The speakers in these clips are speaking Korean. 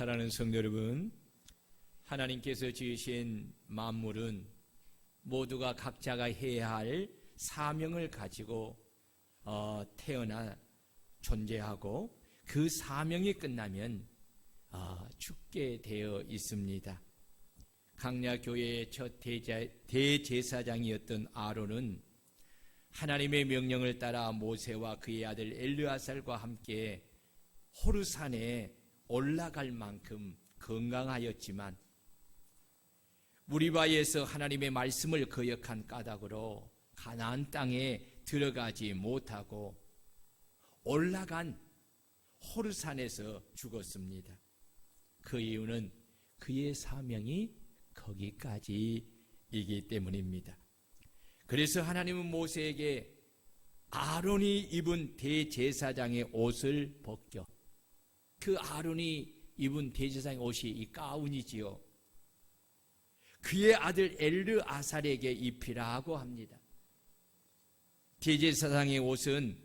사랑하는 성도 여러분, 하나님께서 지으신 만물은 모두가 각자가 해야 할 사명을 가지고 태어나 존재하고 그 사명이 끝나면 죽게 되어 있습니다. 강야교회의 첫 대제사장이었던 아론은 하나님의 명령을 따라 모세와 그의 아들 엘르아살과 함께 호르산에 올라갈 만큼 건강하였지만 무리바에서 하나님의 말씀을 거역한 까닭으로 가나안 땅에 들어가지 못하고 올라간 호르산에서 죽었습니다. 그 이유는 그의 사명이 거기까지이기 때문입니다. 그래서 하나님은 모세에게 아론이 입은 대제사장의 옷을 벗겨, 그 아론이 입은 대제사장의 옷이 이 가운이지요, 그의 아들 엘르아살에게 입히라고 합니다. 대제사장의 옷은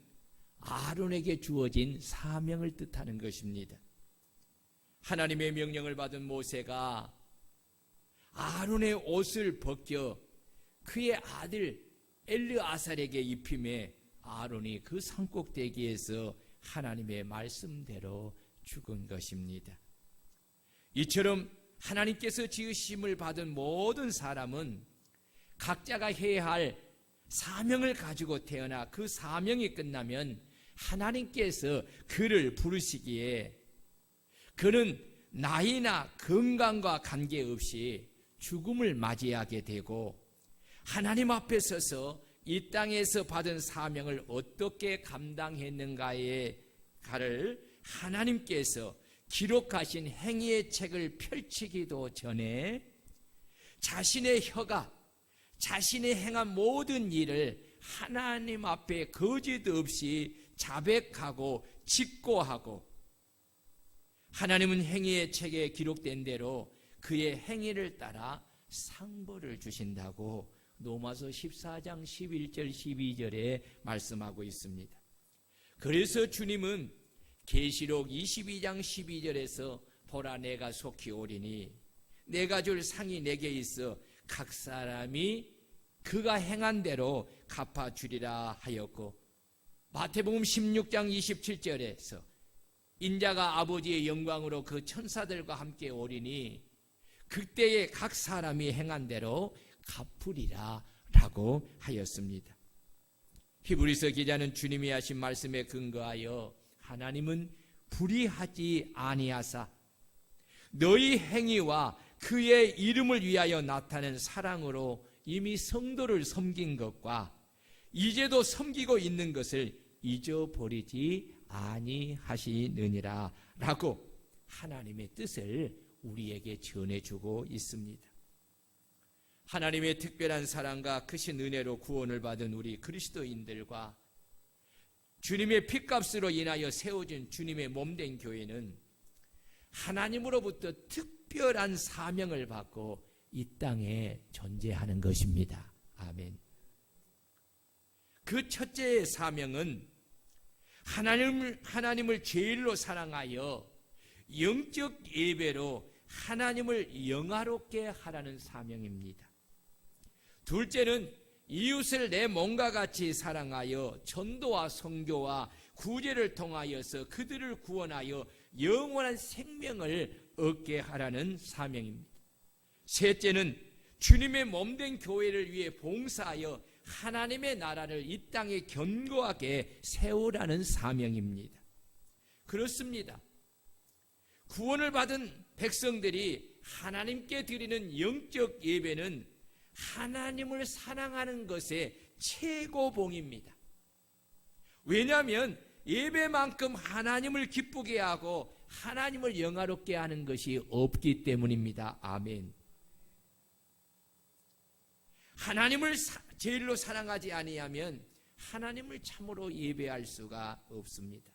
아론에게 주어진 사명을 뜻하는 것입니다. 하나님의 명령을 받은 모세가 아론의 옷을 벗겨 그의 아들 엘르아살에게 입힘에 아론이 그 산꼭대기에서 하나님의 말씀대로 죽은 것입니다. 이처럼 하나님께서 지으심을 받은 모든 사람은 각자가 해야 할 사명을 가지고 태어나 그 사명이 끝나면 하나님께서 그를 부르시기에 그는 나이나 건강과 관계없이 죽음을 맞이하게 되고 하나님 앞에 서서 이 땅에서 받은 사명을 어떻게 감당했는가를 하나님께서 기록하신 행위의 책을 펼치기도 전에 자신의 혀가 자신이 행한 모든 일을 하나님 앞에 거짓 없이 자백하고 직고하고 하나님은 행위의 책에 기록된 대로 그의 행위를 따라 상벌을 주신다고 로마서 14장 11절 12절에 말씀하고 있습니다. 그래서 주님은 계시록 22장 12절에서 보라 내가 속히 오리니 내가 줄 상이 내게 있어 각 사람이 그가 행한 대로 갚아주리라 하였고, 마태복음 16장 27절에서 인자가 아버지의 영광으로 그 천사들과 함께 오리니 그때에 각 사람이 행한 대로 갚으리라 라고 하였습니다. 히브리서 기자는 주님이 하신 말씀에 근거하여 하나님은 불의하지 아니하사 너희 행위와 그의 이름을 위하여 나타낸 사랑으로 이미 성도를 섬긴 것과 이제도 섬기고 있는 것을 잊어버리지 아니하시느니라 라고 하나님의 뜻을 우리에게 전해주고 있습니다. 하나님의 특별한 사랑과 크신 은혜로 구원을 받은 우리 그리스도인들과 주님의 핏값으로 인하여 세워진 주님의 몸된 교회는 하나님으로부터 특별한 사명을 받고 이 땅에 존재하는 것입니다. 아멘. 그 첫째의 사명은 하나님을 제일로 사랑하여 영적 예배로 하나님을 영화롭게 하라는 사명입니다. 둘째는 이웃을 내 몸과 같이 사랑하여 전도와 선교와 구제를 통하여서 그들을 구원하여 영원한 생명을 얻게 하라는 사명입니다. 셋째는 주님의 몸된 교회를 위해 봉사하여 하나님의 나라를 이 땅에 견고하게 세우라는 사명입니다. 그렇습니다. 구원을 받은 백성들이 하나님께 드리는 영적 예배는 하나님을 사랑하는 것의 최고봉입니다. 왜냐하면 예배만큼 하나님을 기쁘게 하고 하나님을 영화롭게 하는 것이 없기 때문입니다. 아멘. 하나님을 제일로 사랑하지 아니하면 하나님을 참으로 예배할 수가 없습니다.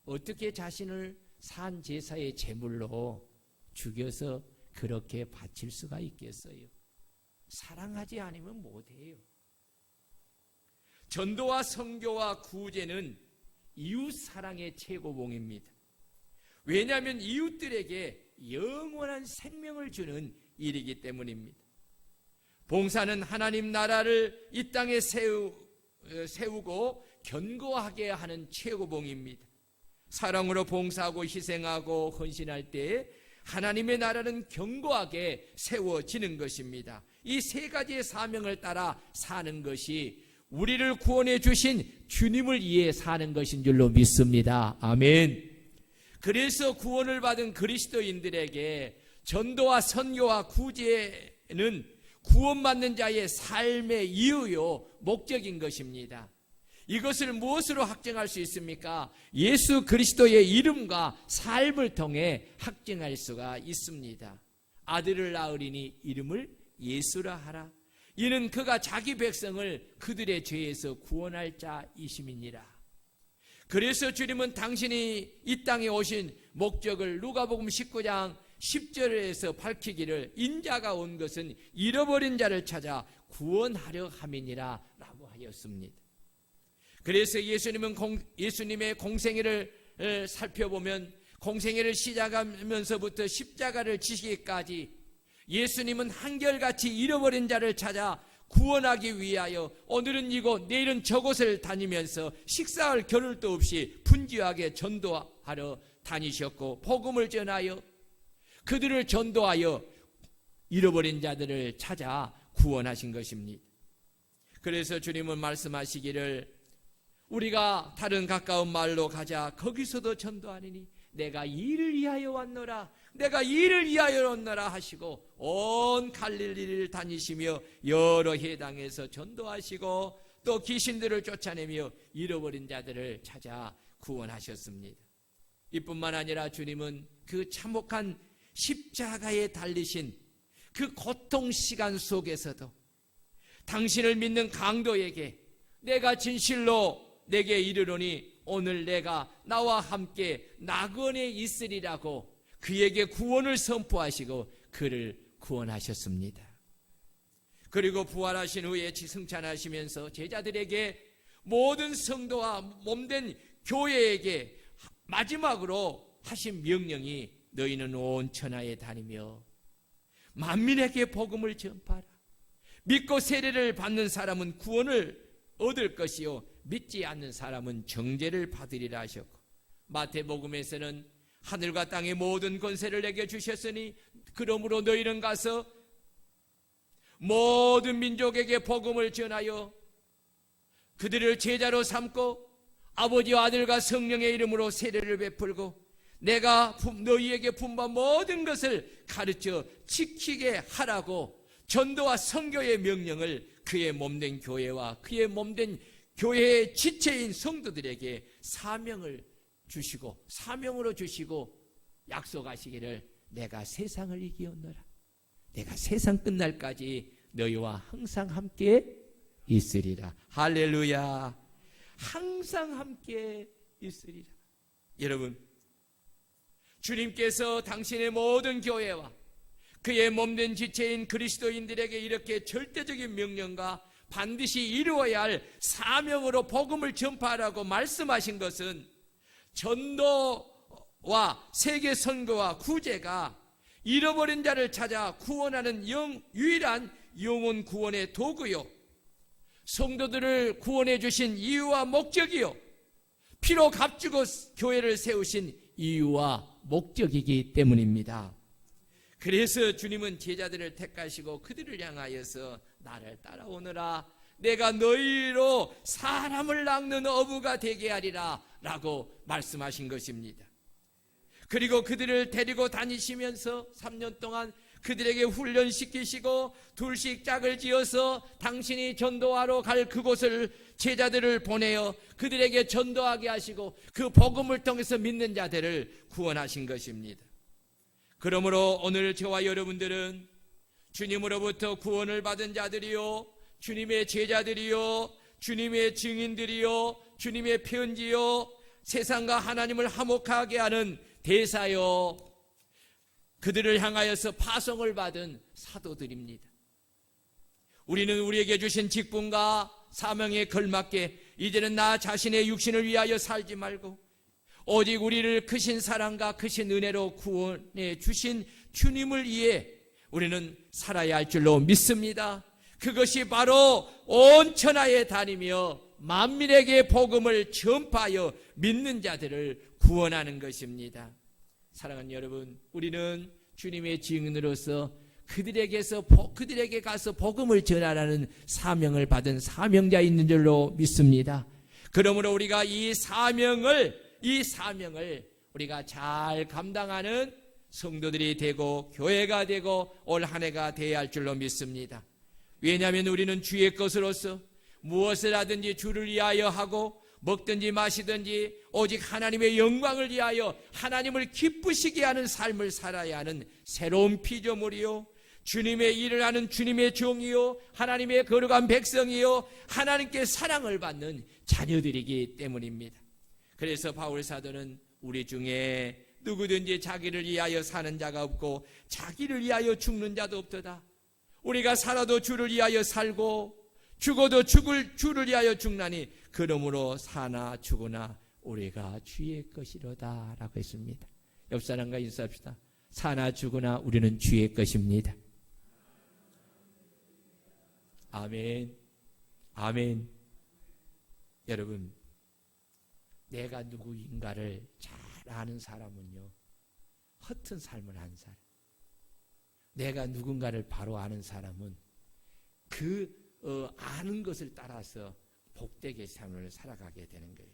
어떻게 자신을 산 제사의 제물로 죽여서 그렇게 바칠 수가 있겠어요? 사랑하지 않으면 못해요. 전도와 선교와 구제는 이웃 사랑의 최고봉입니다. 왜냐하면 이웃들에게 영원한 생명을 주는 일이기 때문입니다. 봉사는 하나님 나라를 이 땅에 세우고 견고하게 하는 최고봉입니다. 사랑으로 봉사하고 희생하고 헌신할 때 하나님의 나라는 견고하게 세워지는 것입니다. 이 세 가지의 사명을 따라 사는 것이 우리를 구원해 주신 주님을 위해 사는 것인 줄로 믿습니다. 아멘. 그래서 구원을 받은 그리스도인들에게 전도와 선교와 구제는 구원받는 자의 삶의 이유요 목적인 것입니다. 이것을 무엇으로 확증할 수 있습니까? 예수 그리스도의 이름과 삶을 통해 확증할 수가 있습니다. 아들을 낳으리니 이름을 예수라 하라. 이는 그가 자기 백성을 그들의 죄에서 구원할 자이심이니라. 그래서 주님은 당신이 이 땅에 오신 목적을 누가복음 19장 10절에서 밝히기를 인자가 온 것은 잃어버린 자를 찾아 구원하려 함이니라 라고 하였습니다. 그래서 예수님의 공생애를 살펴보면 공생애를 시작하면서부터 십자가를 지시기까지 예수님은 한결같이 잃어버린 자를 찾아 구원하기 위하여 오늘은 이곳 내일은 저곳을 다니면서 식사할 겨를도 없이 분주하게 전도하러 다니셨고 복음을 전하여 그들을 전도하여 잃어버린 자들을 찾아 구원하신 것입니다. 그래서 주님은 말씀하시기를 우리가 다른 가까운 마을로 가자. 거기서도 전도하리니 내가 이를 위하여 왔노라. 내가 이를 위하여 왔노라 하시고 온 갈릴리를 다니시며 여러 해당에서 전도하시고 또 귀신들을 쫓아내며 잃어버린 자들을 찾아 구원하셨습니다. 이뿐만 아니라 주님은 그 참혹한 십자가에 달리신 그 고통 시간 속에서도 당신을 믿는 강도에게 내가 진실로 내게 이르노니 오늘 내가 나와 함께 낙원에 있으리라고 그에게 구원을 선포하시고 그를 구원하셨습니다. 그리고 부활하신 후에 승천하시면서 제자들에게 모든 성도와 몸된 교회에게 마지막으로 하신 명령이 너희는 온 천하에 다니며 만민에게 복음을 전파하라. 믿고 세례를 받는 사람은 구원을 얻을 것이요 믿지 않는 사람은 정죄를 받으리라 하셨고 마태복음에서는 하늘과 땅의 모든 권세를 내게 주셨으니 그러므로 너희는 가서 모든 민족에게 복음을 전하여 그들을 제자로 삼고 아버지와 아들과 성령의 이름으로 세례를 베풀고 내가 너희에게 분부한 모든 것을 가르쳐 지키게 하라고 전도와 선교의 명령을 그의 몸된 교회와 그의 몸된 교회의 지체인 성도들에게 사명을 주시고 사명으로 주시고 약속하시기를 내가 세상을 이기었노라. 내가 세상 끝날까지 너희와 항상 함께 있으리라. 할렐루야. 항상 함께 있으리라. 여러분, 주님께서 당신의 모든 교회와 그의 몸된 지체인 그리스도인들에게 이렇게 절대적인 명령과 반드시 이루어야 할 사명으로 복음을 전파하라고 말씀하신 것은 전도와 세계 선교와 구제가 잃어버린 자를 찾아 구원하는 유일한 영혼 구원의 도구요, 성도들을 구원해 주신 이유와 목적이요, 피로 값주고 교회를 세우신 이유와 목적이기 때문입니다. 그래서 주님은 제자들을 택하시고 그들을 향하여서 나를 따라오너라. 내가 너희로 사람을 낚는 어부가 되게 하리라 라고 말씀하신 것입니다. 그리고 그들을 데리고 다니시면서 3년 동안 그들에게 훈련시키시고 둘씩 짝을 지어서 당신이 전도하러 갈 그곳을 제자들을 보내어 그들에게 전도하게 하시고 그 복음을 통해서 믿는 자들을 구원하신 것입니다. 그러므로 오늘 저와 여러분들은 주님으로부터 구원을 받은 자들이요, 주님의 제자들이요, 주님의 증인들이요, 주님의 편지요, 세상과 하나님을 화목하게 하는 대사요, 그들을 향하여서 파송을 받은 사도들입니다. 우리는 우리에게 주신 직분과 사명에 걸맞게 이제는 나 자신의 육신을 위하여 살지 말고 오직 우리를 크신 사랑과 크신 은혜로 구원해 주신 주님을 위해 우리는 살아야 할 줄로 믿습니다. 그것이 바로 온 천하에 다니며 만민에게 복음을 전파하여 믿는 자들을 구원하는 것입니다. 사랑하는 여러분, 우리는 주님의 증인으로서 그들에게 가서 복음을 전하라는 사명을 받은 사명자 있는 줄로 믿습니다. 그러므로 우리가 이 사명을 우리가 잘 감당하는 성도들이 되고 교회가 되고 올 한 해가 되어야 할 줄로 믿습니다. 왜냐하면 우리는 주의 것으로서 무엇을 하든지 주를 위하여 하고 먹든지 마시든지 오직 하나님의 영광을 위하여 하나님을 기쁘시게 하는 삶을 살아야 하는 새로운 피조물이요, 주님의 일을 하는 주님의 종이요, 하나님의 거룩한 백성이요, 하나님께 사랑을 받는 자녀들이기 때문입니다. 그래서 바울 사도는 우리 중에 누구든지 자기를 위하여 사는 자가 없고 자기를 위하여 죽는 자도 없도다. 우리가 살아도 주를 위하여 살고 죽어도 주를 위하여 죽나니 그러므로 사나 죽으나 우리가 주의 것이로다 라고 했습니다. 옆 사람과 인사합시다. 사나 죽으나 우리는 주의 것입니다. 아멘. 아멘. 여러분, 내가 누구인가를 잘 아는 사람은요, 허튼 삶을 안 살아요. 내가 누군가를 바로 아는 사람은 아는 것을 따라서 복되게 삶을 살아가게 되는 거예요.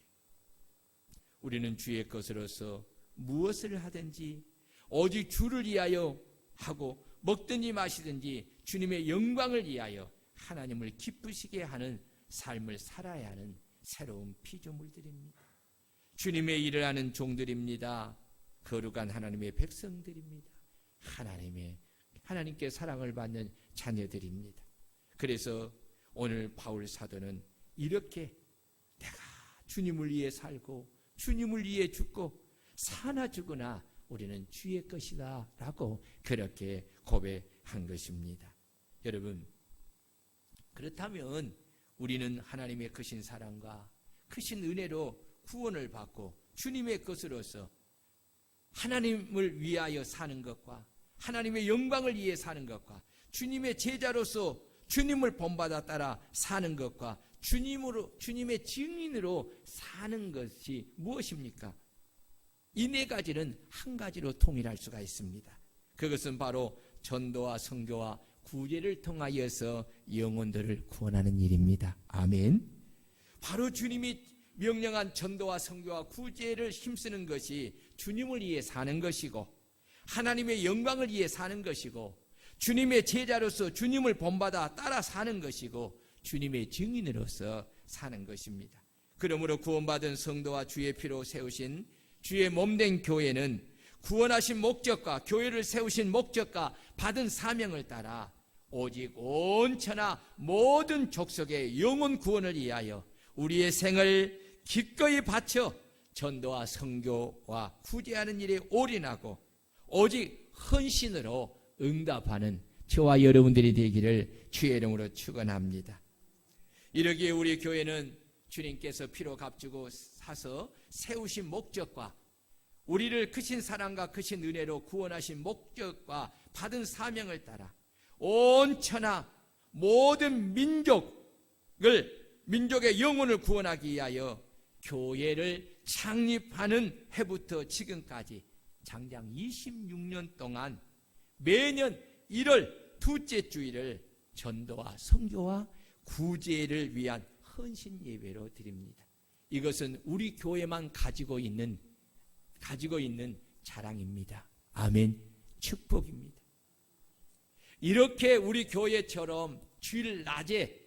우리는 주의 것으로서 무엇을 하든지 오직 주를 위하여 하고 먹든지 마시든지 주님의 영광을 위하여 하나님을 기쁘시게 하는 삶을 살아야 하는 새로운 피조물들입니다. 주님의 일을 하는 종들입니다. 거룩한 하나님의 백성들입니다. 하나님께 사랑을 받는 자녀들입니다. 그래서 오늘 바울 사도는 이렇게 내가 주님을 위해 살고 주님을 위해 죽고 사나 죽으나 우리는 주의 것이다 라고 그렇게 고백한 것입니다. 여러분, 그렇다면 우리는 하나님의 크신 사랑과 크신 은혜로 구원을 받고 주님의 것으로서 하나님을 위하여 사는 것과 하나님의 영광을 위해 사는 것과 주님의 제자로서 주님을 본받아 따라 사는 것과 주님의 증인으로 사는 것이 무엇입니까? 이 네 가지는 한 가지로 통일할 수가 있습니다. 그것은 바로 전도와 선교와 구제를 통하여서 영혼들을 구원하는 일입니다. 아멘. 바로 주님이 명령한 전도와 선교와 구제를 힘쓰는 것이 주님을 위해 사는 것이고 하나님의 영광을 위해 사는 것이고 주님의 제자로서 주님을 본받아 따라 사는 것이고 주님의 증인으로서 사는 것입니다. 그러므로 구원받은 성도와 주의 피로 세우신 주의 몸된 교회는 구원하신 목적과 교회를 세우신 목적과 받은 사명을 따라 오직 온 천하 모든 족속의 영혼 구원을 위하여 우리의 생을 기꺼이 바쳐 전도와 선교와 구제하는 일에 올인하고 오직 헌신으로 응답하는 저와 여러분들이 되기를 주의 이름으로 축원합니다. 이러기에 우리 교회는 주님께서 피로 값주고 사서 세우신 목적과 우리를 크신 사랑과 크신 은혜로 구원하신 목적과 받은 사명을 따라 온 천하 모든 민족의 영혼을 구원하기 위하여 교회를 창립하는 해부터 지금까지 장장 26년 동안 매년 1월 둘째 주일을 전도와 선교와 구제를 위한 헌신 예배로 드립니다. 이것은 우리 교회만 가지고 있는 자랑입니다. 아멘. 축복입니다. 이렇게 우리 교회처럼 주일 낮에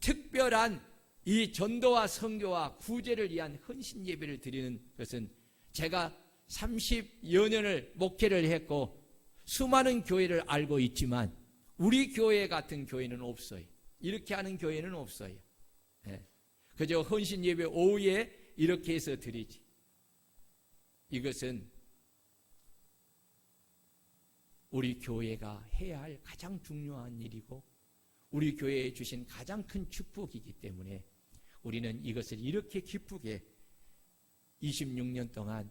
특별한 이 전도와 선교와 구제를 위한 헌신 예배를 드리는 것은 제가 30여 년을 목회를 했고 수많은 교회를 알고 있지만 우리 교회 같은 교회는 없어요. 이렇게 하는 교회는 없어요. 그저 헌신 예배 오후에 이렇게 해서 드리지. 이것은 우리 교회가 해야 할 가장 중요한 일이고 우리 교회에 주신 가장 큰 축복이기 때문에 우리는 이것을 이렇게 기쁘게 26년 동안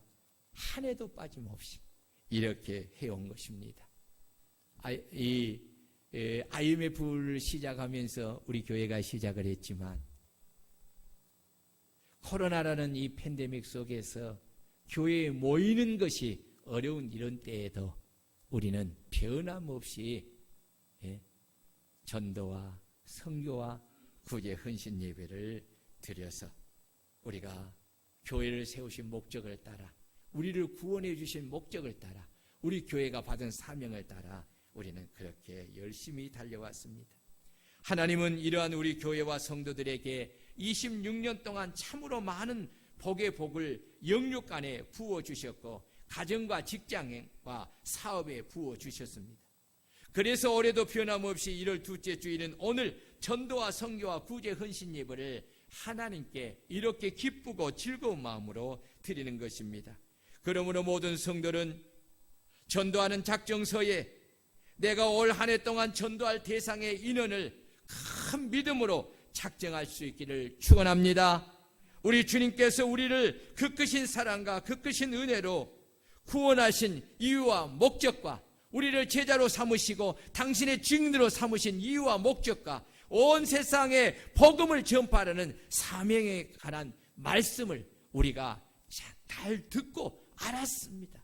한 해도 빠짐없이 이렇게 해온 것입니다. IMF를 시작하면서 우리 교회가 시작을 했지만 코로나라는 이 팬데믹 속에서 교회에 모이는 것이 어려운 이런 때에도 우리는 변함없이 전도와 선교와 구제 헌신 예배를 드려서 우리가 교회를 세우신 목적을 따라, 우리를 구원해 주신 목적을 따라, 우리 교회가 받은 사명을 따라 우리는 그렇게 열심히 달려왔습니다. 하나님은 이러한 우리 교회와 성도들에게 26년 동안 참으로 많은 복의 복을 영육 안에 부어주셨고 가정과 직장과 사업에 부어주셨습니다. 그래서 올해도 변함없이 1월 둘째 주일은 오늘 전도와 선교와 구제 헌신 예배를 하나님께 이렇게 기쁘고 즐거운 마음으로 드리는 것입니다. 그러므로 모든 성도는 전도하는 작정서에 내가 올 한 해 동안 전도할 대상의 인원을 큰 믿음으로 작정할 수 있기를 축원합니다. 우리 주님께서 우리를 그 크신 사랑과 그 크신 은혜로 구원하신 이유와 목적과 우리를 제자로 삼으시고 당신의 증인으로 삼으신 이유와 목적과 온 세상에 복음을 전파하는 사명에 관한 말씀을 우리가 잘 듣고 알았습니다.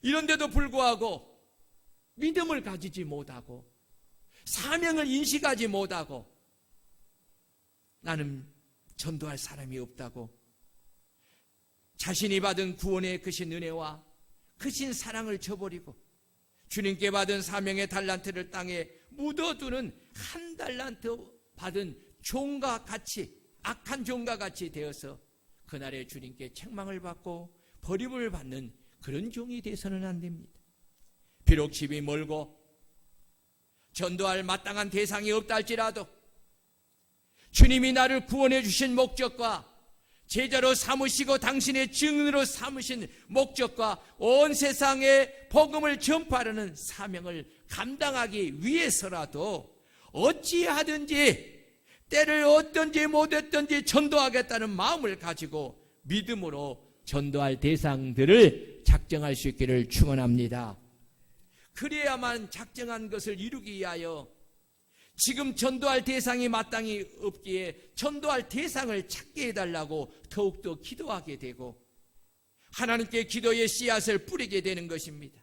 이런데도 불구하고 믿음을 가지지 못하고 사명을 인식하지 못하고 나는 전도할 사람이 없다고 자신이 받은 구원의 크신 은혜와 크신 사랑을 저버리고 주님께 받은 사명의 달란트를 땅에 묻어두는 한 달란트 받은 종과 같이, 악한 종과 같이 되어서 그날에 주님께 책망을 받고 버림을 받는 그런 종이 되어서는 안 됩니다. 비록 집이 멀고 전도할 마땅한 대상이 없다 할지라도 주님이 나를 구원해 주신 목적과 제자로 삼으시고 당신의 증인으로 삼으신 목적과 온 세상에 복음을 전파하는 사명을 감당하기 위해서라도 어찌하든지 때를 얻든지 못했든지 전도하겠다는 마음을 가지고 믿음으로 전도할 대상들을 작정할 수 있기를 축원합니다. 그래야만 작정한 것을 이루기 위하여 지금 전도할 대상이 마땅히 없기에 전도할 대상을 찾게 해달라고 더욱더 기도하게 되고 하나님께 기도의 씨앗을 뿌리게 되는 것입니다.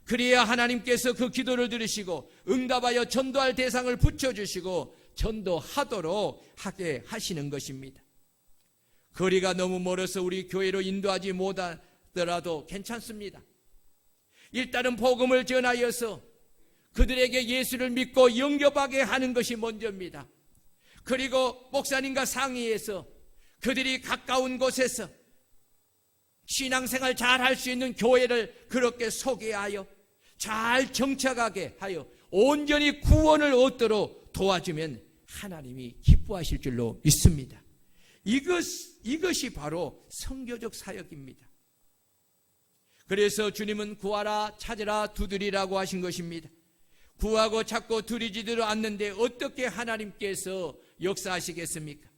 그래야 하나님께서 그 기도를 들으시고 응답하여 전도할 대상을 붙여주시고 전도하도록 하게 하시는 것입니다. 거리가 너무 멀어서 우리 교회로 인도하지 못하더라도 괜찮습니다. 일단은 복음을 전하여서 그들에게 예수를 믿고 영접하게 하는 것이 먼저입니다. 그리고 목사님과 상의해서 그들이 가까운 곳에서 신앙생활 잘 할 수 있는 교회를 그렇게 소개하여 잘 정착하게 하여 온전히 구원을 얻도록 도와주면 하나님이 기뻐하실 줄로 믿습니다. 이것이 바로 선교적 사역입니다. 그래서 주님은 구하라 찾으라 두드리라고 하신 것입니다. 구하고 찾고 두드리지도 않는데 어떻게 하나님께서 역사하시겠습니까?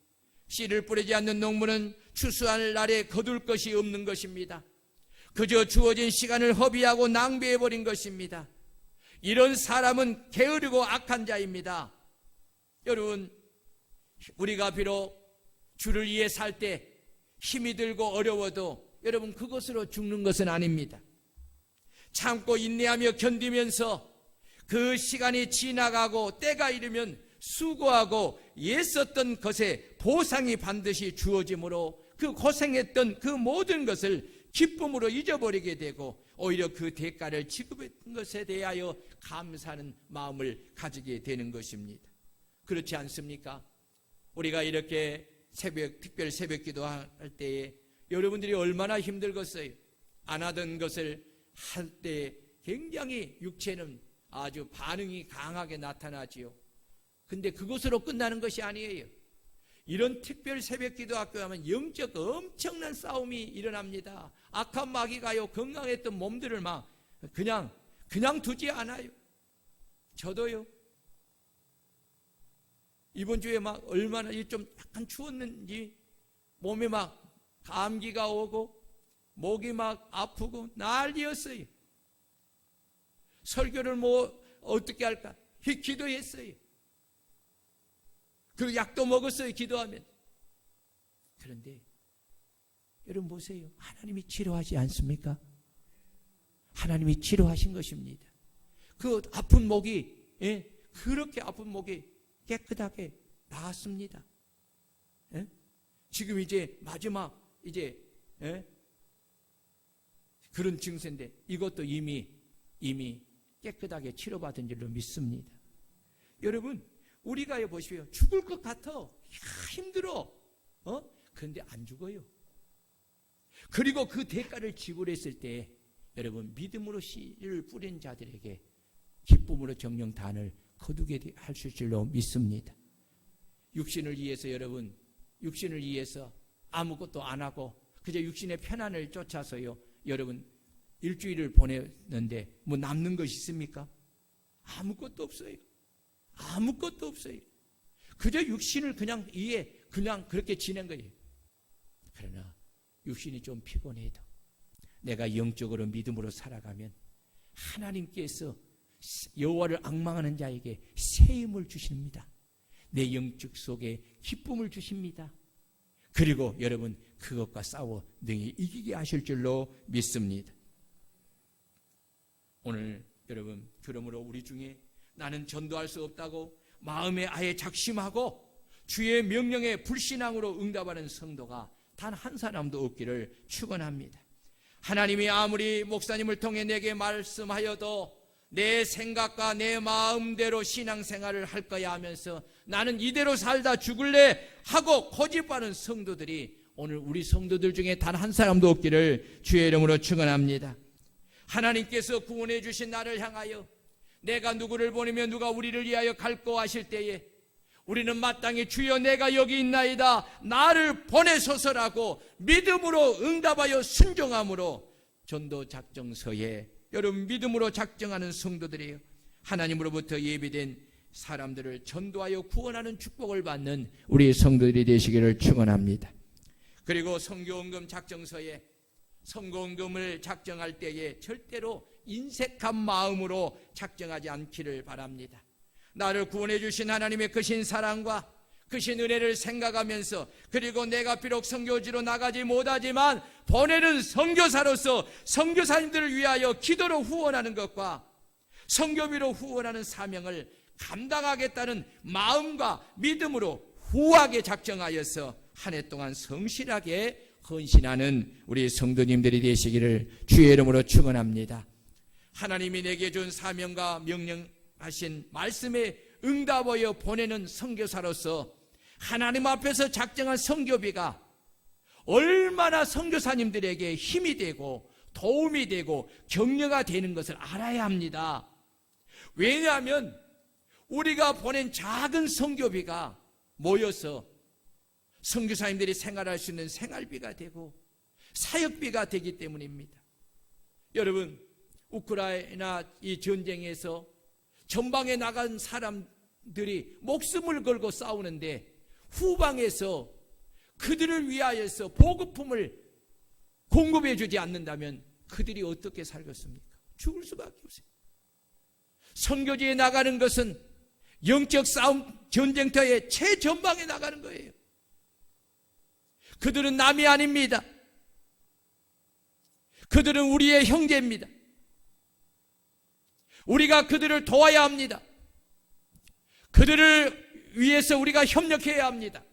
씨를 뿌리지 않는 농부는 추수할 날에 거둘 것이 없는 것입니다. 그저 주어진 시간을 허비하고 낭비해버린 것입니다. 이런 사람은 게으르고 악한 자입니다. 여러분, 우리가 비록 주를 위해 살 때 힘이 들고 어려워도 여러분 그것으로 죽는 것은 아닙니다. 참고 인내하며 견디면서 그 시간이 지나가고 때가 이르면 수고하고 애썼던 것에 보상이 반드시 주어지므로 그 고생했던 그 모든 것을 기쁨으로 잊어버리게 되고 오히려 그 대가를 지급한 것에 대하여 감사하는 마음을 가지게 되는 것입니다. 그렇지 않습니까? 우리가 이렇게 특별 새벽 기도할 때에 여러분들이 얼마나 힘들겠어요. 안 하던 것을 할 때 굉장히 육체는 아주 반응이 강하게 나타나지요. 근데 그것으로 끝나는 것이 아니에요. 이런 특별 새벽 기도 학교 하면 영적 엄청난 싸움이 일어납니다. 악한 마귀가요 건강했던 몸들을 막 그냥 두지 않아요. 저도요. 이번 주에 막 얼마나 좀 약간 추웠는지 몸에 막 감기가 오고 목이 막 아프고 난리였어요. 설교를 어떻게 할까? 기도했어요. 그 약도 먹었어요. 기도하면. 그런데 여러분 보세요. 하나님이 치료하지 않습니까? 하나님이 치료하신 것입니다. 그 아픈 목이, 그렇게 아픈 목이 깨끗하게 나았습니다. 지금 이제 마지막 그런 증세인데 이것도 이미 깨끗하게 치료받은 줄로 믿습니다. 여러분, 우리가 보십시오. 죽을 것 같아. 힘들어. 그런데 안 죽어요. 그리고 그 대가를 지불했을 때 여러분, 믿음으로 씨를 뿌린 자들에게 기쁨으로 정령단을 거두게 할 수 있을 줄로 믿습니다. 육신을 위해서 여러분, 육신을 위해서 아무것도 안 하고 그저 육신의 편안을 쫓아서요. 여러분, 일주일을 보냈는데 뭐 남는 것이 있습니까? 아무것도 없어요. 아무것도 없어요. 그저 육신을 그냥 그렇게 지낸 거예요. 그러나 육신이 좀 피곤해도 내가 영적으로 믿음으로 살아가면 하나님께서 여호와를 앙망하는 자에게 새 힘을 주십니다. 내 영적 속에 기쁨을 주십니다. 그리고 여러분, 그것과 싸워 능히 이기게 하실 줄로 믿습니다. 오늘 여러분, 그러므로 우리 중에 나는 전도할 수 없다고 마음에 아예 작심하고 주의 명령에 불신앙으로 응답하는 성도가 단 한 사람도 없기를 축원합니다. 하나님이 아무리 목사님을 통해 내게 말씀하여도 내 생각과 내 마음대로 신앙생활을 할 거야 하면서 나는 이대로 살다 죽을래 하고 고집하는 성도들이 오늘 우리 성도들 중에 단 한 사람도 없기를 주의 이름으로 축원합니다. 하나님께서 구원해 주신 나를 향하여 내가 누구를 보내면 누가 우리를 위하여 갈고 하실 때에 우리는 마땅히 주여 내가 여기 있나이다 나를 보내소서라고 믿음으로 응답하여 순종함으로 전도 작정서에 여러분 믿음으로 작정하는 성도들이에요. 하나님으로부터 예비된 사람들을 전도하여 구원하는 축복을 받는 우리 성도들이 되시기를 축원합니다. 그리고 선교헌금 작정서에 선교헌금을 작정할 때에 절대로 인색한 마음으로 작정하지 않기를 바랍니다. 나를 구원해 주신 하나님의 크신 사랑과 크신 은혜를 생각하면서 그리고 내가 비록 선교지로 나가지 못하지만 보내는 선교사로서 선교사님들을 위하여 기도로 후원하는 것과 선교비로 후원하는 사명을 감당하겠다는 마음과 믿음으로 후하게 작정하여서 한 해 동안 성실하게 헌신하는 우리 성도님들이 되시기를 주의 이름으로 축원합니다. 하나님이 내게 준 사명과 명령하신 말씀에 응답하여 보내는 선교사로서 하나님 앞에서 작정한 선교비가 얼마나 선교사님들에게 힘이 되고 도움이 되고 격려가 되는 것을 알아야 합니다. 왜냐하면 우리가 보낸 작은 선교비가 모여서 선교사님들이 생활할 수 있는 생활비가 되고 사역비가 되기 때문입니다. 여러분, 우크라이나 이 전쟁에서 전방에 나간 사람들이 목숨을 걸고 싸우는데 후방에서 그들을 위하여서 보급품을 공급해 주지 않는다면 그들이 어떻게 살겠습니까? 죽을 수밖에 없어요. 선교지에 나가는 것은 영적 싸움 전쟁터의 최전방에 나가는 거예요. 그들은 남이 아닙니다. 그들은 우리의 형제입니다. 우리가 그들을 도와야 합니다. 그들을 위해서 우리가 협력해야 합니다.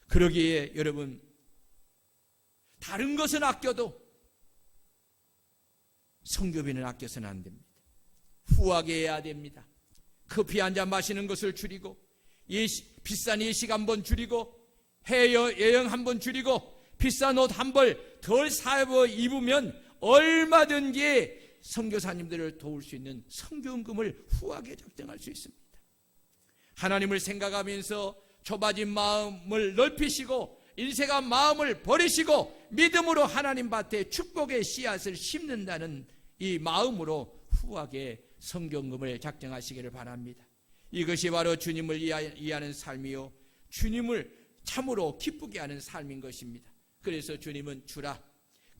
그러기에 여러분, 다른 것은 아껴도 선교비는 아껴서는 안 됩니다. 후하게 해야 됩니다. 커피 한 잔 마시는 것을 줄이고 비싼 예식 한 번 줄이고 해외여행 한 번 줄이고 비싼 옷 한 벌 덜 사입어 입으면 얼마든지 선교사님들을 도울 수 있는 선교헌금을 후하게 작정할 수 있습니다. 하나님을 생각하면서 좁아진 마음을 넓히시고 인색한 마음을 버리시고 믿음으로 하나님 밭에 축복의 씨앗을 심는다는 이 마음으로 후하게 선교헌금을 작정하시기를 바랍니다. 이것이 바로 주님을 이해하는 삶이요 주님을 참으로 기쁘게 하는 삶인 것입니다. 그래서 주님은 주라,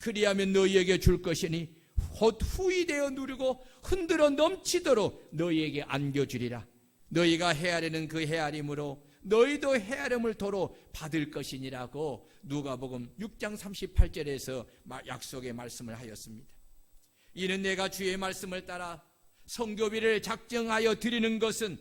그리하면 너희에게 줄 것이니 곧 후이되어 누리고 흔들어 넘치도록 너희에게 안겨주리라. 너희가 헤아리는 그 헤아림으로 너희도 헤아림을 도로 받을 것이니라고 누가복음 6장 38절에서 약속의 말씀을 하였습니다. 이는 내가 주의 말씀을 따라 성교비를 작정하여 드리는 것은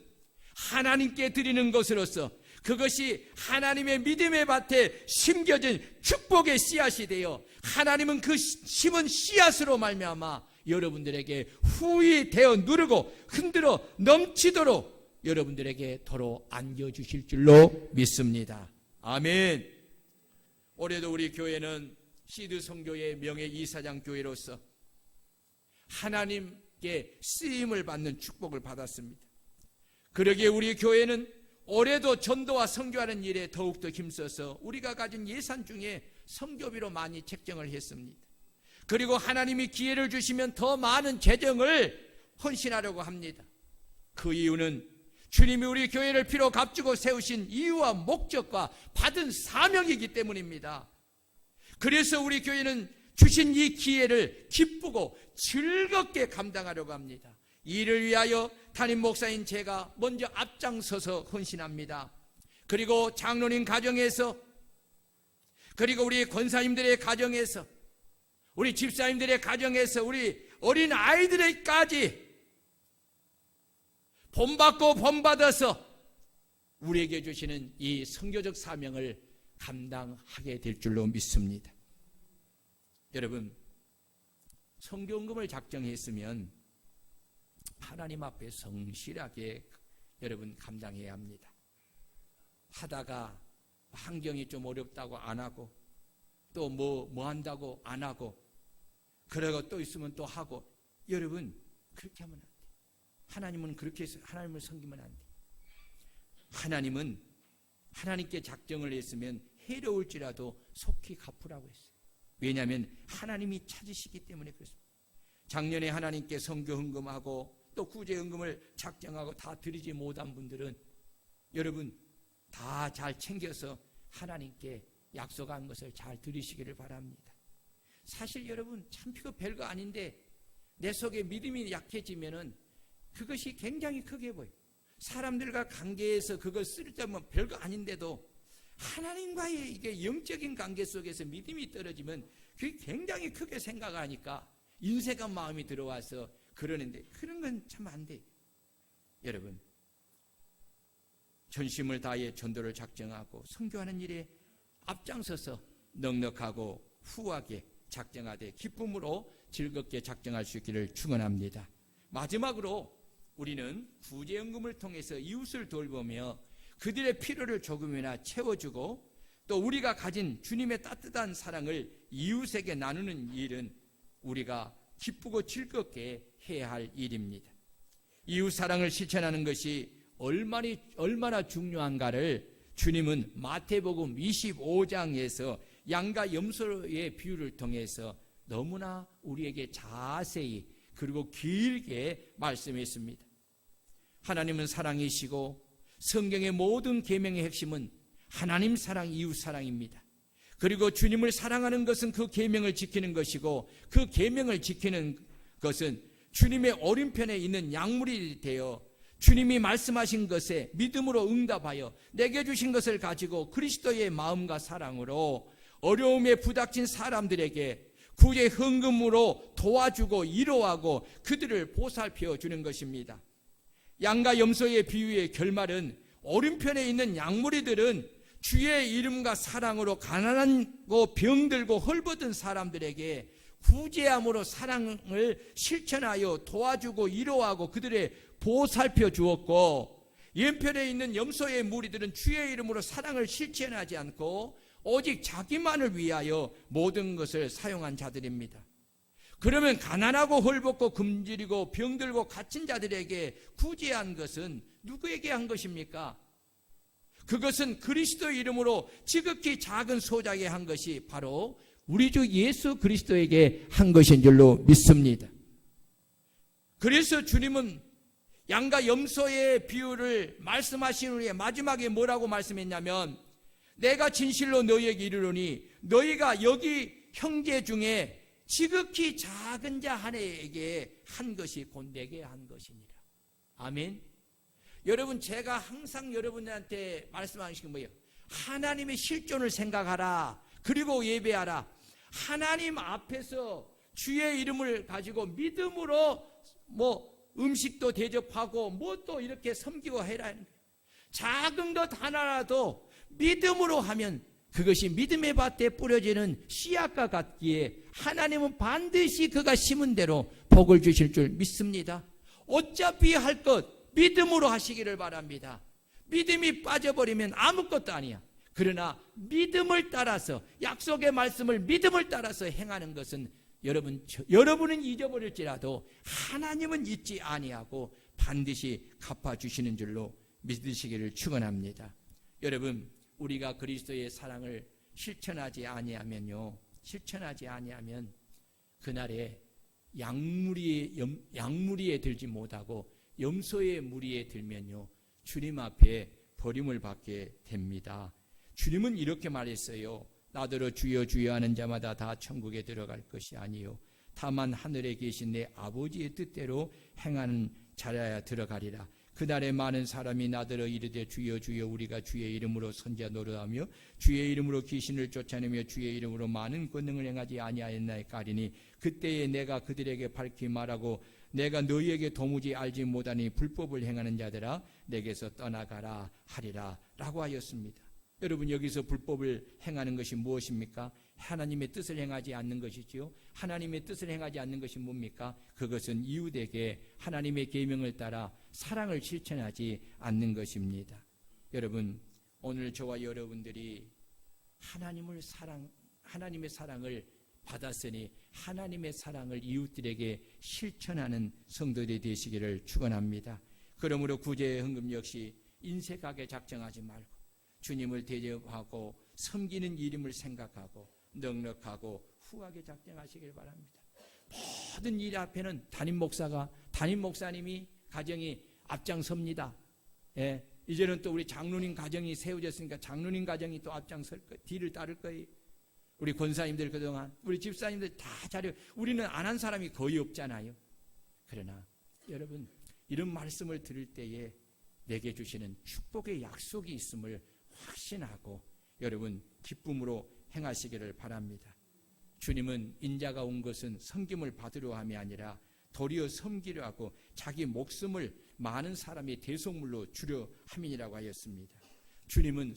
하나님께 드리는 것으로서 그것이 하나님의 믿음의 밭에 심겨진 축복의 씨앗이 되어 하나님은 그 심은 씨앗으로 말미암아 여러분들에게 후히 되어 누르고 흔들어 넘치도록 여러분들에게 도로 안겨주실 줄로 믿습니다. 아멘. 올해도 우리 교회는 시드 선교의 명예 이사장 교회로서 하나님께 쓰임을 받는 축복을 받았습니다. 그러기에 우리 교회는 올해도 전도와 선교하는 일에 더욱더 힘써서 우리가 가진 예산 중에 선교비로 많이 책정을 했습니다. 그리고 하나님이 기회를 주시면 더 많은 재정을 헌신하려고 합니다. 그 이유는 주님이 우리 교회를 피로 값주고 세우신 이유와 목적과 받은 사명이기 때문입니다. 그래서 우리 교회는 주신 이 기회를 기쁘고 즐겁게 감당하려고 합니다. 이를 위하여 담임 목사인 제가 먼저 앞장서서 헌신합니다. 그리고 장로님 가정에서, 그리고 우리 권사님들의 가정에서, 우리 집사님들의 가정에서, 우리 어린 아이들에까지 본받고 본받아서 우리에게 주시는 이 선교적 사명을 감당하게 될 줄로 믿습니다. 여러분, 선교헌금을 작정했으면 하나님 앞에 성실하게 여러분 감당해야 합니다. 하다가 환경이 좀 어렵다고 안 하고, 또 뭐 한다고 안 하고, 그러고 또 있으면 또 하고, 여러분 그렇게 하면 안 돼요. 하나님은 그렇게 해서 하나님을 섬기면 안 돼요. 하나님은 하나님께 작정을 했으면 해로울지라도 속히 갚으라고 했어요. 왜냐하면 하나님이 찾으시기 때문에 그렇습니다. 작년에 하나님께 선교 헌금하고 또 구제 헌금을 작정하고 다 드리지 못한 분들은 여러분 다 잘 챙겨서 하나님께 약속한 것을 잘 드리시기를 바랍니다. 사실 여러분 참 별거 아닌데 내 속에 믿음이 약해지면은 그것이 굉장히 크게 보여요. 사람들과 관계에서 그걸 쓸 때면 별거 아닌데도 하나님과의 이게 영적인 관계 속에서 믿음이 떨어지면 그게 굉장히 크게 생각하니까 인색한 마음이 들어와서 그러는데 그런 건 참 안 돼요. 여러분, 전심을 다해 전도를 작정하고 선교하는 일에 앞장서서 넉넉하고 후하게 작정하되 기쁨으로 즐겁게 작정할 수 있기를 축원합니다. 마지막으로 우리는 구제연금을 통해서 이웃을 돌보며 그들의 필요를 조금이나 채워주고 또 우리가 가진 주님의 따뜻한 사랑을 이웃에게 나누는 일은 우리가 기쁘고 즐겁게 해야 할 일입니다. 이웃 사랑을 실천하는 것이 얼마나 중요한가를 주님은 마태복음 25장에서 양과 염소의 비유를 통해서 너무나 우리에게 자세히 그리고 길게 말씀했습니다. 하나님은 사랑이시고 성경의 모든 계명의 핵심은 하나님 사랑, 이웃 사랑입니다. 그리고 주님을 사랑하는 것은 그 계명을 지키는 것이고 그 계명을 지키는 것은 주님의 오른편에 있는 약물이 되어 주님이 말씀하신 것에 믿음으로 응답하여 내게 주신 것을 가지고 그리스도의 마음과 사랑으로 어려움에 부닥친 사람들에게 구제 헌금으로 도와주고 위로하고 그들을 보살펴 주는 것입니다. 양과 염소의 비유의 결말은 오른편에 있는 양무리들은 주의 이름과 사랑으로 가난하고 병들고 헐벗은 사람들에게 구제함으로 사랑을 실천하여 도와주고 위로하고 그들의 보살펴 주었고, 왼편에 있는 염소의 무리들은 주의 이름으로 사랑을 실천하지 않고 오직 자기만을 위하여 모든 것을 사용한 자들입니다. 그러면 가난하고 헐벗고 굶주리고 병들고 갇힌 자들에게 구제한 것은 누구에게 한 것입니까? 그것은 그리스도 이름으로 지극히 작은 소작에 한 것이 바로 우리 주 예수 그리스도에게 한 것인 줄로 믿습니다. 그래서 주님은 양과 염소의 비유를 말씀하신 후에 마지막에 뭐라고 말씀했냐면 내가 진실로 너희에게 이르노니 너희가 여기 형제 중에 지극히 작은 자 하나에게 한 것이 곧 내게 한 것이니라. 아멘. 여러분, 제가 항상 여러분들한테 말씀하는 게 뭐예요? 하나님의 실존을 생각하라. 그리고 예배하라. 하나님 앞에서 주의 이름을 가지고 믿음으로 음식도 대접하고 또 이렇게 섬기고 해라. 작은 것 하나라도 믿음으로 하면 그것이 믿음의 밭에 뿌려지는 씨앗과 같기에 하나님은 반드시 그가 심은 대로 복을 주실 줄 믿습니다. 어차피 할 것 믿음으로 하시기를 바랍니다. 믿음이 빠져버리면 아무것도 아니야. 그러나 믿음을 따라서, 약속의 말씀을 믿음을 따라서 행하는 것은 여러분은 잊어버릴지라도 하나님은 잊지 아니하고 반드시 갚아주시는 줄로 믿으시기를 축원합니다. 여러분, 우리가 그리스도의 사랑을 실천하지 아니하면 그날에 양무리에 들지 못하고 염소의 무리에 들면요, 주님 앞에 버림을 받게 됩니다. 주님은 이렇게 말했어요. 나더러 주여 주여 하는 자마다 다 천국에 들어갈 것이 아니요 다만 하늘에 계신 내 아버지의 뜻대로 행하는 자라야 들어가리라. 그날에 많은 사람이 나더러 이르되 주여 주여 우리가 주의 이름으로 선지자 노릇하며 주의 이름으로 귀신을 쫓아내며 주의 이름으로 많은 권능을 행하지 아니하였나이까 하리니 그때에 내가 그들에게 밝히 말하고 내가 너희에게 도무지 알지 못하니 불법을 행하는 자들아 내게서 떠나가라 하리라 라고 하였습니다. 여러분, 여기서 불법을 행하는 것이 무엇입니까? 하나님의 뜻을 행하지 않는 것이지요. 하나님의 뜻을 행하지 않는 것이 뭡니까? 그것은 이웃에게 하나님의 계명을 따라 사랑을 실천하지 않는 것입니다. 여러분, 오늘 저와 여러분들이 하나님의 사랑을 받았으니 하나님의 사랑을 이웃들에게 실천하는 성도들이 되시기를 축원합니다. 그러므로 구제의 헌금 역시 인색하게 작정하지 말고 주님을 대접하고 섬기는 이름을 생각하고 넉넉하고 후하게 작정하시길 바랍니다. 모든 일 앞에는 담임 목사님이 가정이 앞장섭니다. 예, 이제는 또 우리 장로님 가정이 세워졌으니까 장로님 가정이 또 앞장설 거예요. 뒤를 따를 거예요. 우리 권사님들 그동안 우리 집사님들 다 잘해요. 우리는 안 한 사람이 거의 없잖아요. 그러나 여러분, 이런 말씀을 들을 때에 내게 주시는 축복의 약속이 있음을 확신하고 여러분 기쁨으로 행하시기를 바랍니다. 주님은 인자가 온 것은 섬김을 받으려 함이 아니라 도리어 섬기려 하고 자기 목숨을 많은 사람의 대속물로 주려 함이라고 하였습니다. 주님은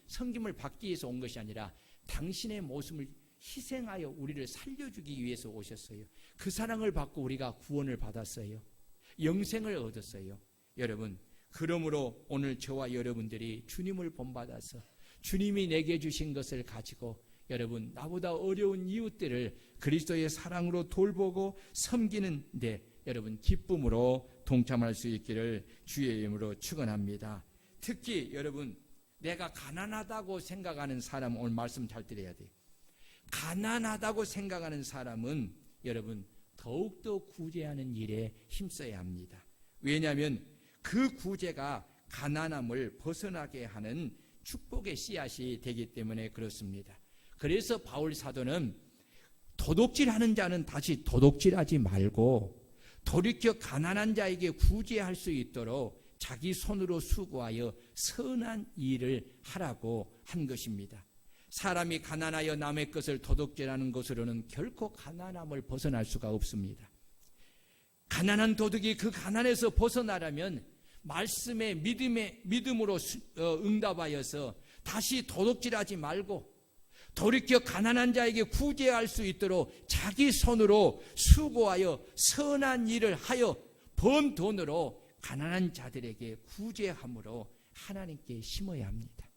섬김을 받기 위해서 온 것이 아니라 당신의 모습을 희생하여 우리를 살려주기 위해서 오셨어요. 그 사랑을 받고 우리가 구원을 받았어요. 영생을 얻었어요. 여러분, 그러므로 오늘 저와 여러분들이 주님을 본받아서 주님이 내게 주신 것을 가지고 여러분, 나보다 어려운 이웃들을 그리스도의 사랑으로 돌보고 섬기는데 여러분 기쁨으로 동참할 수 있기를 주의 이름으로 축원합니다. 특히 여러분, 내가 가난하다고 생각하는 사람, 오늘 말씀 잘 들어야 돼요. 가난하다고 생각하는 사람은 여러분 더욱더 구제하는 일에 힘써야 합니다. 왜냐하면 그 구제가 가난함을 벗어나게 하는 축복의 씨앗이 되기 때문에 그렇습니다. 그래서 바울 사도는 도둑질하는 자는 다시 도둑질하지 말고 돌이켜 가난한 자에게 구제할 수 있도록 자기 손으로 수고하여 선한 일을 하라고 한 것입니다. 사람이 가난하여 남의 것을 도둑질하는 것으로는 결코 가난함을 벗어날 수가 없습니다. 가난한 도둑이 그 가난에서 벗어나려면 말씀에 믿음으로 응답하여서 다시 도둑질하지 말고 돌이켜 가난한 자에게 구제할 수 있도록 자기 손으로 수고하여 선한 일을 하여 번 돈으로 가난한 자들에게 구제함으로 하나님께 심어야 합니다.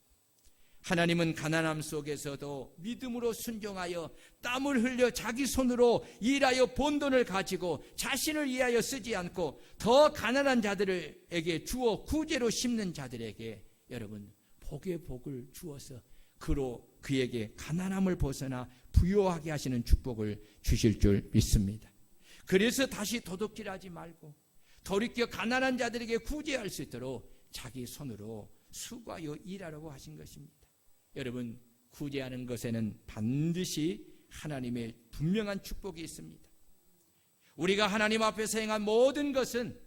하나님은 가난함 속에서도 믿음으로 순종하여 땀을 흘려 자기 손으로 일하여 번 돈을 가지고 자신을 위하여 쓰지 않고 더 가난한 자들에게 주어 구제로 심는 자들에게 여러분 복의 복을 주어서 그에게 가난함을 벗어나 부유하게 하시는 축복을 주실 줄 믿습니다. 그래서 다시 도둑질하지 말고 돌이켜 가난한 자들에게 구제할 수 있도록 자기 손으로 수고하여 일하라고 하신 것입니다. 여러분, 구제하는 것에는 반드시 하나님의 분명한 축복이 있습니다. 우리가 하나님 앞에서 행한 모든 것은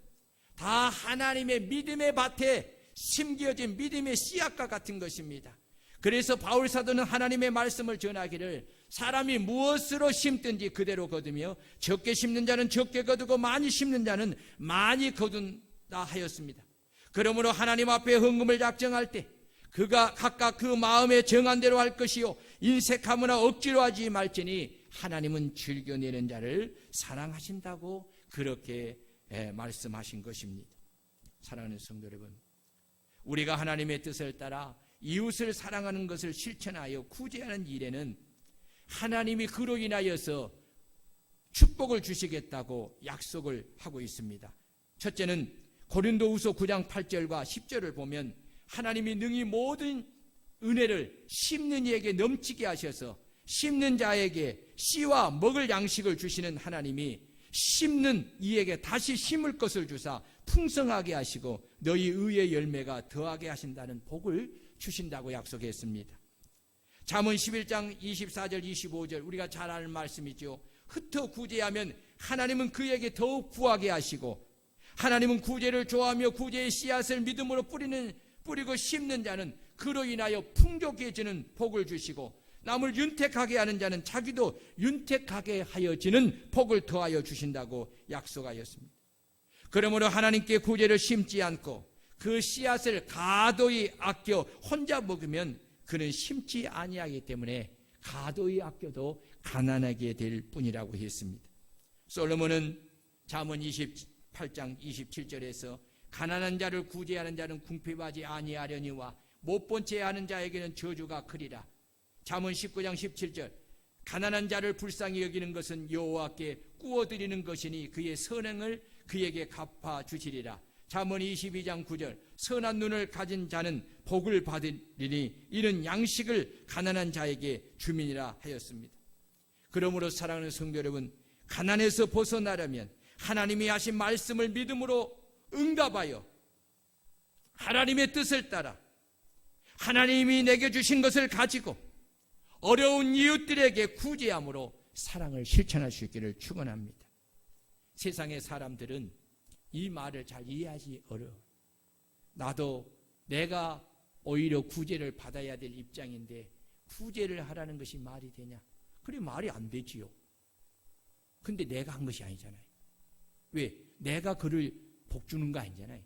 다 하나님의 믿음의 밭에 심겨진 믿음의 씨앗과 같은 것입니다. 그래서 바울 사도는 하나님의 말씀을 전하기를 사람이 무엇으로 심든지 그대로 거두며 적게 심는 자는 적게 거두고 많이 심는 자는 많이 거둔다 하였습니다. 그러므로 하나님 앞에 헌금을 작정할 때 그가 각각 그 마음에 정한 대로 할 것이요 인색하거나 억지로 하지 말지니 하나님은 즐겨내는 자를 사랑하신다고 그렇게 말씀하신 것입니다. 사랑하는 성도 여러분, 우리가 하나님의 뜻을 따라 이웃을 사랑하는 것을 실천하여 구제하는 일에는 하나님이 그로 인하여서 축복을 주시겠다고 약속을 하고 있습니다. 첫째는 고린도후서 9장 8절과 10절을 보면 하나님이 능히 모든 은혜를 심는 이에게 넘치게 하셔서 심는 자에게 씨와 먹을 양식을 주시는 하나님이 심는 이에게 다시 심을 것을 주사 풍성하게 하시고 너희 의의 열매가 더하게 하신다는 복을 주신다고 약속했습니다. 잠언 11장 24절 25절 우리가 잘 아는 말씀이죠. 흩어 구제하면 하나님은 그에게 더욱 부하게 하시고 하나님은 구제를 좋아하며 구제의 씨앗을 믿음으로 뿌리고 심는 자는 그로 인하여 풍족해지는 복을 주시고 남을 윤택하게 하는 자는 자기도 윤택하게 하여지는 복을 더하여 주신다고 약속하였습니다. 그러므로 하나님께 구제를 심지 않고 그 씨앗을 가도히 아껴 혼자 먹으면 그는 심지 아니하기 때문에 가도히 아껴도 가난하게 될 뿐이라고 했습니다. 솔로몬은 잠언 28장 27절에서 가난한 자를 구제하는 자는 궁핍하지 아니하려니와 못 본 채 하는 자에게는 저주가 크리라. 잠언 19장 17절 가난한 자를 불쌍히 여기는 것은 여호와께 꾸어드리는 것이니 그의 선행을 그에게 갚아주시리라. 잠언 22장 9절 선한 눈을 가진 자는 복을 받으리니 이는 양식을 가난한 자에게 주민이라 하였습니다. 그러므로 사랑하는 성도 여러분, 가난에서 벗어나려면 하나님이 하신 말씀을 믿음으로 응답하여 하나님의 뜻을 따라 하나님이 내게 주신 것을 가지고 어려운 이웃들에게 구제함으로 사랑을 실천할 수 있기를 축원합니다. 세상의 사람들은 이 말을 잘 이해하기 어려워. 나도 내가 오히려 구제를 받아야 될 입장인데 구제를 하라는 것이 말이 되냐? 그래 말이 안 되지요. 근데 내가 한 것이 아니잖아요. 왜? 내가 그를 복 주는 거 아니잖아요.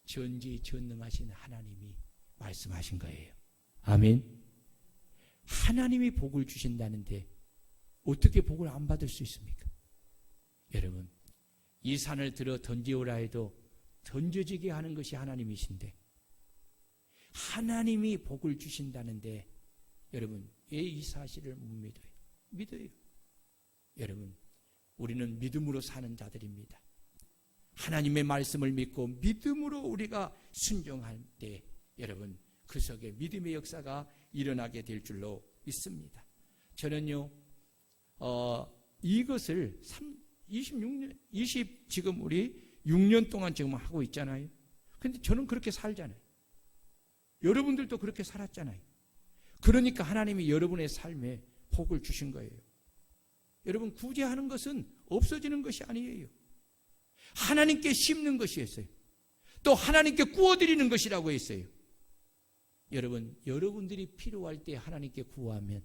전지전능하신 하나님이 말씀하신 거예요. 아멘. 하나님이 복을 주신다는데 어떻게 복을 안 받을 수 있습니까? 여러분, 이 산을 들어 던지오라 해도 던져지게 하는 것이 하나님이신데 하나님이 복을 주신다는데 여러분 왜 이 사실을 못 믿어요? 믿어요. 여러분, 우리는 믿음으로 사는 자들입니다. 하나님의 말씀을 믿고 믿음으로 우리가 순종할 때 여러분 그 속에 믿음의 역사가 일어나게 될 줄로 믿습니다. 저는요 이것을 26년 지금 우리 6년 동안 지금 하고 있잖아요. 근데 저는 그렇게 살잖아요. 여러분들도 그렇게 살았잖아요. 그러니까 하나님이 여러분의 삶에 복을 주신 거예요. 여러분, 구제하는 것은 없어지는 것이 아니에요. 하나님께 심는 것이었어요. 또 하나님께 구워드리는 것이라고 했어요. 여러분, 여러분들이 필요할 때 하나님께 구하면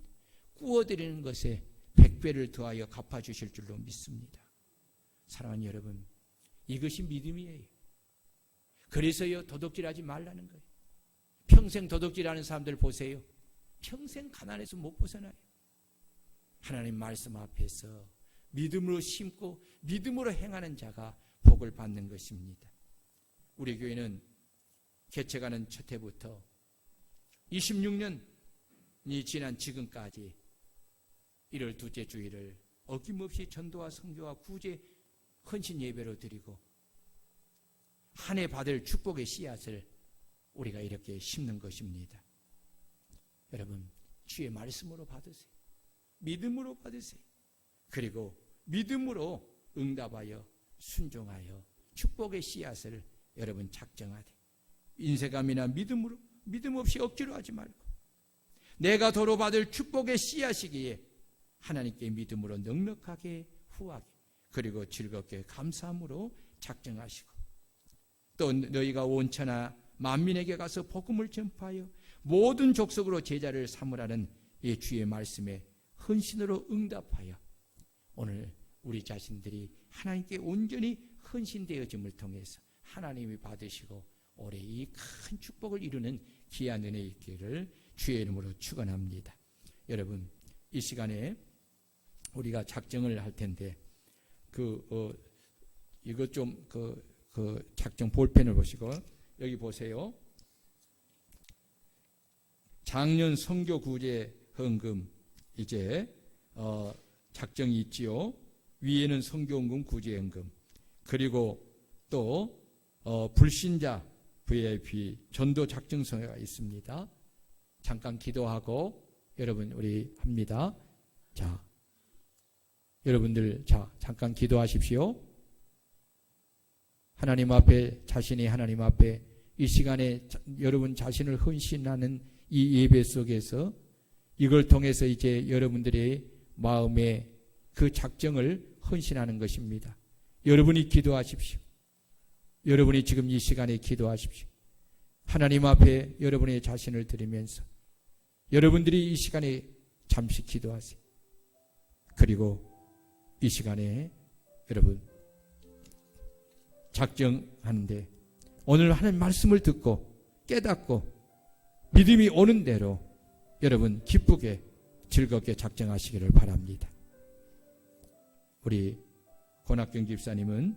구워드리는 것에 100배를 더하여 갚아주실 줄로 믿습니다. 사랑하는 여러분, 이것이 믿음이에요. 그래서요 도둑질하지 말라는 거예요. 평생 도둑질하는 사람들 보세요. 평생 가난해서 못 벗어나요. 하나님 말씀 앞에서 믿음으로 심고 믿음으로 행하는 자가 복을 받는 것입니다. 우리 교회는 개척하는 첫 해부터 26년이 지난 지금까지 1월 둘째 주일을 어김없이 전도와 선교와 구제 헌신 예배로 드리고 한 해 받을 축복의 씨앗을 우리가 이렇게 심는 것입니다. 여러분, 주의 말씀으로 받으세요. 믿음으로 받으세요. 그리고 믿음으로 응답하여 순종하여 축복의 씨앗을 여러분 작정하되 인색함이나 믿음으로 믿음 없이 억지로 하지 말고 내가 도로 받을 축복의 씨앗이기에 하나님께 믿음으로 넉넉하게 후하게 그리고 즐겁게 감사함으로 작정하시고 또 너희가 온 천하 만민에게 가서 복음을 전파하여 모든 족속으로 제자를 삼으라는 이 주의 말씀에 헌신으로 응답하여 오늘 우리 자신들이 하나님께 온전히 헌신되어짐을 통해서 하나님이 받으시고 올해 이 큰 축복을 이루는 귀한 은혜 있기를 주의 이름으로 축원합니다. 여러분 이 시간에 우리가 작정을 할 텐데 이것 좀 작정 볼펜을 보시고 여기 보세요. 작년 선교 구제 헌금 이제 작정이 있지요. 위에는 선교헌금 구제헌금 그리고 또 불신자 VIP 전도 작정서가 있습니다. 잠깐 기도하고 여러분 우리 합니다. 자, 여러분들 잠깐 기도하십시오. 하나님 앞에 자신이 하나님 앞에 이 시간에 여러분 자신을 헌신하는 이 예배 속에서 이걸 통해서 이제 여러분들의 마음에 그 작정을 헌신하는 것입니다. 여러분이 기도하십시오. 여러분이 지금 이 시간에 기도하십시오. 하나님 앞에 여러분의 자신을 드리면서 여러분들이 이 시간에 잠시 기도하세요. 그리고 이 시간에 여러분 작정하는데 오늘 하나님 말씀을 듣고 깨닫고 믿음이 오는 대로 여러분 기쁘게 즐겁게 작정하시기를 바랍니다. 우리 권학경 집사님은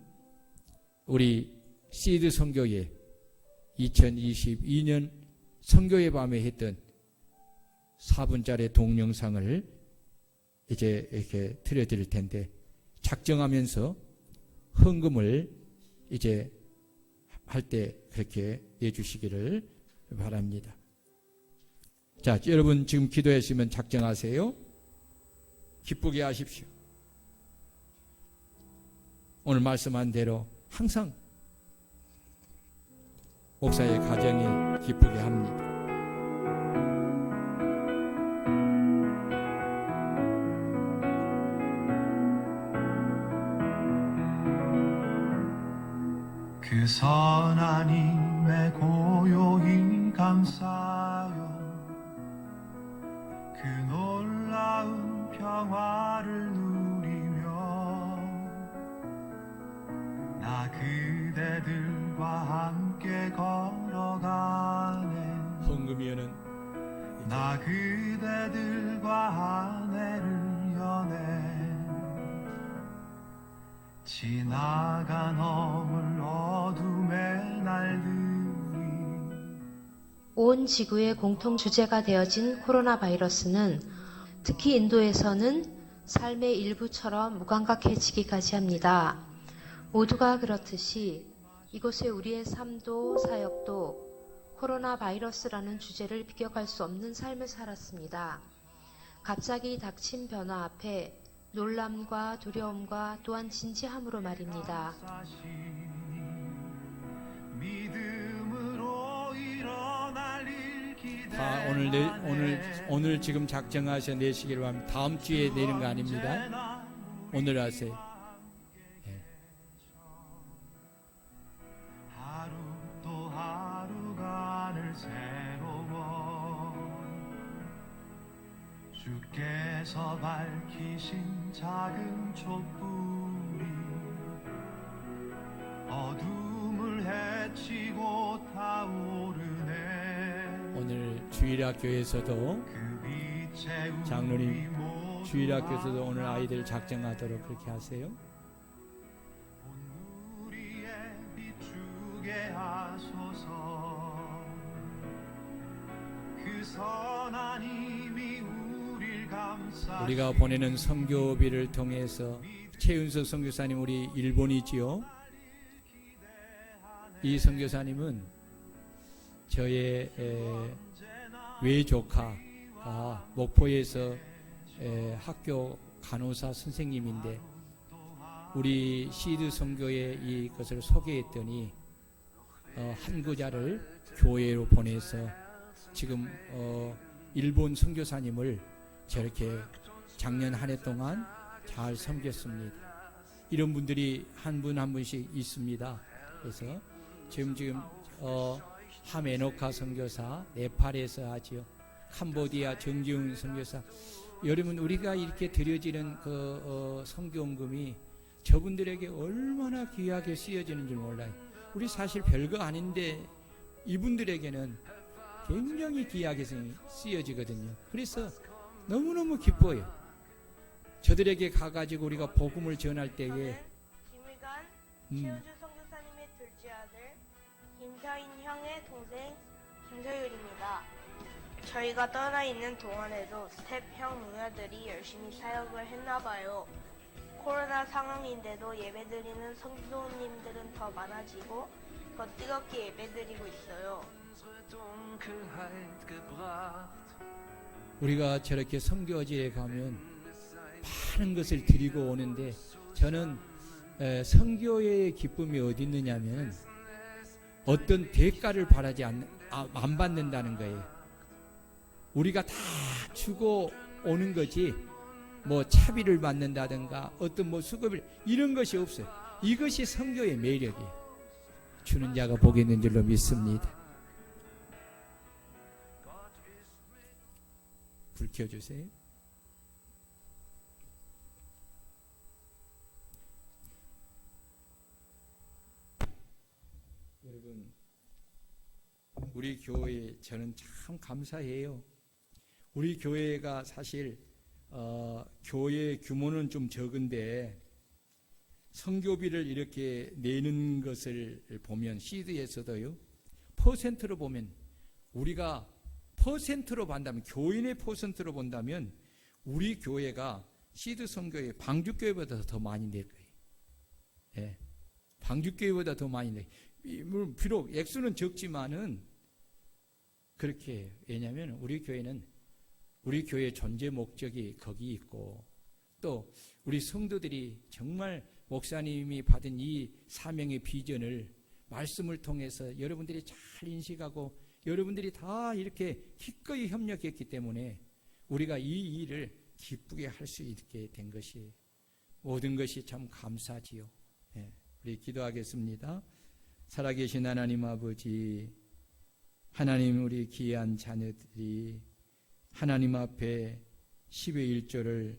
우리 시드 선교회 2022년 선교회 밤에 했던 4분짜리 동영상을 이제 이렇게 틀어드릴 텐데 작정하면서 헌금을 이제 할 때 그렇게 내주시기를 바랍니다. 자, 여러분 지금 기도했으면 작정하세요. 기쁘게 하십시오. 오늘 말씀한 대로 항상 목사의 가정이 기쁘게 합니다. 그 선한 힘에 고요히 감사하여 그 놀라운 평화를 누리며 나 그대들과 함께 걸어가네. 헌금이여는 나 그대들과 아내를 연해 지나간 어물 어둠의 날들이 온 지구의 공통 주제가 되어진 코로나 바이러스는 특히 인도에서는 삶의 일부처럼 무감각해지기까지 합니다. 모두가 그렇듯이 이곳의 우리의 삶도 사역도 코로나 바이러스라는 주제를 비껴갈 수 없는 삶을 살았습니다. 갑자기 닥친 변화 앞에 놀람과 두려움과 또한 진지함으로 말입니다. 다 오늘 지금 작정하셔 내시기를 바랍니다. 다음 주에 내는 거 아닙니다. 오늘 하세요. 네. 하루 또 하루가 늘 새로워 주께서 밝히신 작은 촛불이 어둠을 헤치고 타오르네. 오늘 주일학교에서도 장로님 주일학교에서도 오늘 아이들 작정하도록 그렇게 하세요. 비추게 하소서. 그 선한 힘이 우리를 감싸. 우리가 보내는 선교비를 통해서 최윤석 선교사님 우리 일본이지요. 이 선교사님은 저의 외조카가 목포에서 학교 간호사 선생님인데 우리 시드 선교에 이것을 소개했더니 한 구자를 교회로 보내서 지금 일본 선교사님을 저렇게 작년 한 해 동안 잘 섬겼습니다. 이런 분들이 한 분 한 분씩 있습니다. 그래서 지금 하메노카 선교사 네팔에서 하지요. 캄보디아 정지훈 선교사. 여러분, 우리가 이렇게 드려지는 그 선교원금이 저분들에게 얼마나 귀하게 쓰여지는 줄 몰라요. 우리 사실 별거 아닌데 이분들에게는 굉장히 귀하게 쓰여지거든요. 그래서 너무너무 기뻐요. 저들에게 가가지고 우리가 복음을 전할 때에 김일관 최우주 선교사님의 둘째 아들 김서인 형의 동생 김서율입니다. 저희가 떠나 있는 동안에도 스텝 형 누나들이 열심히 사역을 했나봐요. 코로나 상황인데도 예배드리는 성도님들은 더 많아지고 더 뜨겁게 예배드리고 있어요. 우리가 저렇게 선교지에 가면 많은 것을 드리고 오는데, 저는 선교의 기쁨이 어디 있느냐면 어떤 대가를 바라지 안 받는다는 거예요. 우리가 다 주고 오는 거지 뭐 차비를 받는다든가 어떤 뭐 수급을, 이런 것이 없어요. 이것이 선교의 매력이에요. 주는 자가 복이 있는 줄로 믿습니다. 불 켜주세요. 여러분, 우리 교회 저는 참 감사해요. 우리 교회가 사실 교회 규모는 좀 적은데 선교비를 이렇게 내는 것을 보면, 시드에서도요, 퍼센트로 보면, 우리가 퍼센트로 본다면, 교인의 퍼센트로 본다면 우리 교회가 시드 선교회 방주교회보다 더 많이 낼 거예요. 예, 방주교회보다 더 많이 내. 비록 액수는 적지만은 그렇게 해요. 왜냐하면 우리 교회는, 우리 교회의 존재 목적이 거기 있고, 또 우리 성도들이 정말 목사님이 받은 이 사명의 비전을 말씀을 통해서 여러분들이 잘 인식하고 여러분들이 다 이렇게 기꺼이 협력했기 때문에 우리가 이 일을 기쁘게 할 수 있게 된 것이, 모든 것이 참 감사지요. 예, 우리 기도하겠습니다. 살아계신 하나님 아버지, 하나님, 우리 귀한 자녀들이 하나님 앞에 10의 1조를